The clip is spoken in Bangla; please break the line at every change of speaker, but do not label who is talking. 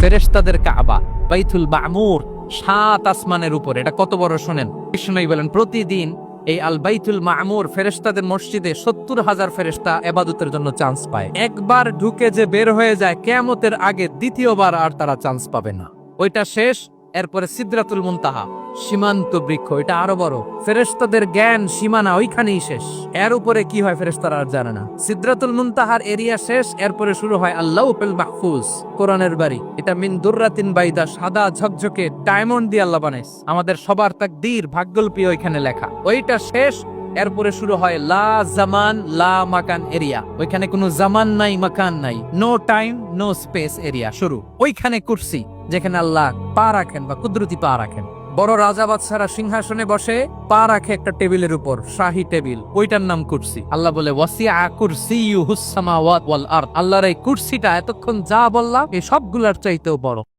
ফেরেশতাদের কাবা, বাইতুল মামুর, 7 আসমানের উপর। এটা কত বড় শোনেন। কৃষ্ণই বলেন প্রতিদিন এই আল বাইতুল মামুর ফেরেশতাদের মসজিদে 70,000 ফেরেশতা ইবাদতের জন্য চান্স পায়। একবার ঢুকে যে বের হয়ে যায় কিয়ামতের আগে দ্বিতীয়বার আর তারা চান্স পাবে না। ওইটা শেষ। এরপরে সিদরাতুল মুনতাহা, সীমান্ত বৃক্ষ, এটা আরো বড়। ফেরেশতাদের জ্ঞান সীমানা ওইখানেই শেষ। এর উপরে কি হয় ফেরেশতারা আর জানে না। সিদরাতুল মুনতাহার এরিয়া শেষ, এরপরে শুরু হয় আল্লাহুল মাহফুজ, কোরআনের বাড়ি। এটা মিন দুররাতিন বাইদা, সাদা ঝকঝকে ডায়মন্ড দিয়ে আল্লাহ বানাইছে। আমাদের সবার তাকদীর ভাগ্যলিপি ওইখানে লেখা। ওইটা শেষ, এরপরে শুরু হয় লা জামান লা মাকান এরিয়া। ওইখানে কোনো জামান নাই, মাকান নাই, no time no space area শুরু। ওইখানে কুরসি, যেখানে আল্লাহ পা রাখেন বা কুদরতি পা রাখেন। বড় রাজা বাদশারা সিংহাসনে বসে পা রাখে একটা টেবিলের উপর, শাহী টেবিল, ওইটার নাম কুরসি। আল্লাহ বলে ওয়াসিআ কুরসিয়ুহুস সামাওয়াত ওয়াল আরদ। আল্লাহর এই কুরসিটা এতক্ষণ যা বললাম এই সবগুলার চাইতেও বড়।